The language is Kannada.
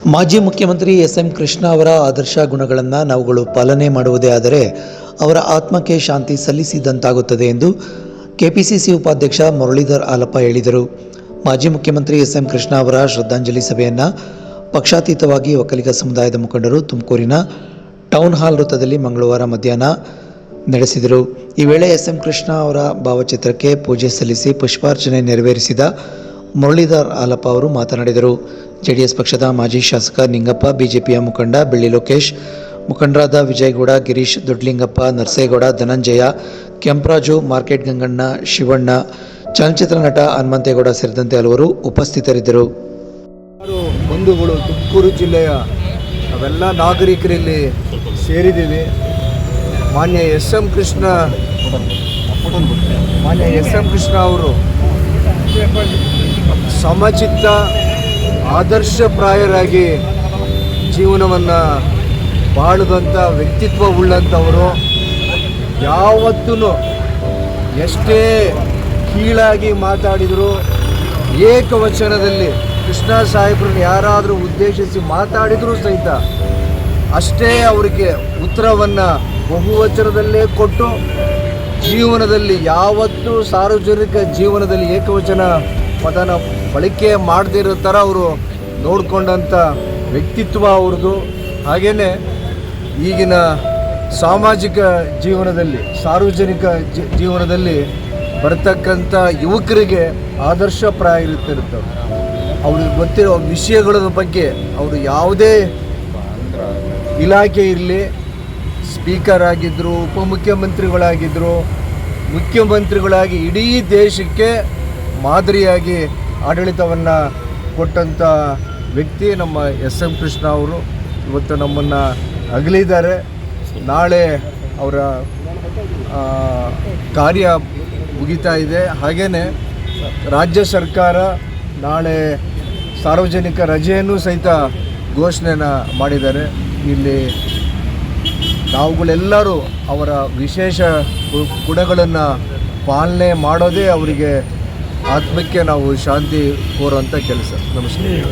ಮಾಜಿ ಮುಖ್ಯಮಂತ್ರಿ ಎಸ್.ಎಂ. ಕೃಷ್ಣ ಅವರ ಆದರ್ಶ ಗುಣಗಳನ್ನು ನಾವುಗಳು ಪಾಲನೆ ಮಾಡುವುದೇ ಆದರೆ ಅವರ ಆತ್ಮಕ್ಕೆ ಶಾಂತಿ ಸಲ್ಲಿಸಿದಂತಾಗುತ್ತದೆ ಎಂದು ಕೆಪಿಸಿಸಿ ಉಪಾಧ್ಯಕ್ಷ ಮುರಳೀಧರ್ ಆಲಪ್ಪ ಹೇಳಿದರು. ಮಾಜಿ ಮುಖ್ಯಮಂತ್ರಿ ಎಸ್.ಎಂ. ಕೃಷ್ಣ ಅವರ ಶ್ರದ್ಧಾಂಜಲಿ ಸಭೆಯನ್ನು ಪಕ್ಷಾತೀತವಾಗಿ ಒಕ್ಕಲಿಗ ಸಮುದಾಯದ ಮುಖಂಡರು ತುಮಕೂರಿನ ಟೌನ್ ಹಾಲ್ ವೃತ್ತದಲ್ಲಿ ಮಂಗಳವಾರ ಮಧ್ಯಾಹ್ನ ನಡೆಸಿದರು. ಈ ವೇಳೆ ಎಸ್.ಎಂ. ಕೃಷ್ಣ ಅವರ ಭಾವಚಿತ್ರಕ್ಕೆ ಪೂಜೆ ಸಲ್ಲಿಸಿ ಪುಷ್ಪಾರ್ಚನೆ ನೆರವೇರಿಸಿದ ಮುರಳೀಧರ್ ಆಲಪ್ಪ ಅವರು ಮಾತನಾಡಿದರು. ಜೆಡಿಎಸ್ ಪಕ್ಷದ ಮಾಜಿ ಶಾಸಕ ನಿಂಗಪ್ಪ, ಬಿಜೆಪಿಯ ಮುಖಂಡ ಬೆಳ್ಳಿ ಲೋಕೇಶ್, ಮುಖಂಡರಾದ ವಿಜಯಗೌಡ, ಗಿರೀಶ್, ದೊಡ್ಡಲಿಂಗಪ್ಪ, ನರಸೇಗೌಡ, ಧನಂಜಯ, ಕೆಂಪರಾಜು, ಮಾರ್ಕೆಟ್ ಗಂಗಣ್ಣ, ಶಿವಣ್ಣ, ಚಲನಚಿತ್ರ ನಟ ಹನುಮಂತೇಗೌಡ ಸೇರಿದಂತೆ ಹಲವರು ಉಪಸ್ಥಿತರಿದ್ದರು. ಬಂಧುಗಳು ತುಮಕೂರು ಜಿಲ್ಲೆಯ ನಾವೆಲ್ಲ ನಾಗರಿಕರಲ್ಲಿ ಸೇರಿದ್ದೀವಿ. ಮಾನ್ಯ ಎಸ್ ಎಂ ಕೃಷ್ಣ ಅವರು ಸಮಚಿತ್ತ ಆದರ್ಶಪ್ರಾಯರಾಗಿ ಜೀವನವನ್ನು ಬಾಳುವಂಥ ವ್ಯಕ್ತಿತ್ವ ಉಳ್ಳಂಥವರು. ಯಾವತ್ತೂ ಎಷ್ಟೇ ಕೀಳಾಗಿ ಮಾತಾಡಿದರೂ ಏಕವಚನದಲ್ಲಿ ಕೃಷ್ಣ ಸಾಹೇಬ್ರನ್ನ ಯಾರಾದರೂ ಉದ್ದೇಶಿಸಿ ಮಾತಾಡಿದರೂ ಸಹಿತ ಅಷ್ಟೇ ಅವರಿಗೆ ಉತ್ತರವನ್ನು ಬಹುವಚನದಲ್ಲೇ ಕೊಟ್ಟು ಜೀವನದಲ್ಲಿ ಯಾವತ್ತೂ ಸಾರ್ವಜನಿಕ ಜೀವನದಲ್ಲಿ ಏಕವಚನ ಪದನ ಬಳಕೆ ಮಾಡದಿರೋ ಥರ ಅವರು ನೋಡಿಕೊಂಡಂಥ ವ್ಯಕ್ತಿತ್ವ ಅವ್ರದ್ದು. ಹಾಗೆಯೇ ಈಗಿನ ಸಾಮಾಜಿಕ ಜೀವನದಲ್ಲಿ, ಸಾರ್ವಜನಿಕ ಜೀವನದಲ್ಲಿ ಬರ್ತಕ್ಕಂಥ ಯುವಕರಿಗೆ ಆದರ್ಶಪ್ರಾಯ ಇರುತ್ತಿರ್ತವೆ. ಅವ್ರಿಗೆ ಗೊತ್ತಿರೋ ವಿಷಯಗಳ ಬಗ್ಗೆ ಅವರು ಯಾವುದೇ ಇಲಾಖೆ ಇರಲಿ, ಸ್ಪೀಕರ್ ಆಗಿದ್ದರು, ಉಪಮುಖ್ಯಮಂತ್ರಿಗಳಾಗಿದ್ದರು, ಮುಖ್ಯಮಂತ್ರಿಗಳಾಗಿ ಇಡೀ ದೇಶಕ್ಕೆ ಮಾದರಿಯಾಗಿ ಆಡಳಿತವನ್ನು ಕೊಟ್ಟಂಥ ವ್ಯಕ್ತಿ ನಮ್ಮ ಎಸ್ ಎಂ ಕೃಷ್ಣ ಅವರು. ಇವತ್ತು ನಮ್ಮನ್ನು ಅಗಲಿದ್ದಾರೆ. ನಾಳೆ ಅವರ ಕಾರ್ಯ ಮುಗಿತಾ ಇದೆ. ಹಾಗೆಯೇ ರಾಜ್ಯ ಸರ್ಕಾರ ನಾಳೆ ಸಾರ್ವಜನಿಕ ರಜೆಯನ್ನು ಸಹಿತ ಘೋಷಣೆನ ಮಾಡಿದ್ದಾರೆ. ಇಲ್ಲಿ ನಾವುಗಳೆಲ್ಲರೂ ಅವರ ವಿಶೇಷ ಗುಣಗಳನ್ನು ಪಾಲನೆ ಮಾಡೋದೇ ಅವರಿಗೆ ಆತ್ಮಕ್ಕೆ ನಾವು ಶಾಂತಿ ಕೋರುವಂಥ ಕೆಲಸ. ನಮಸ್ಕಾರ.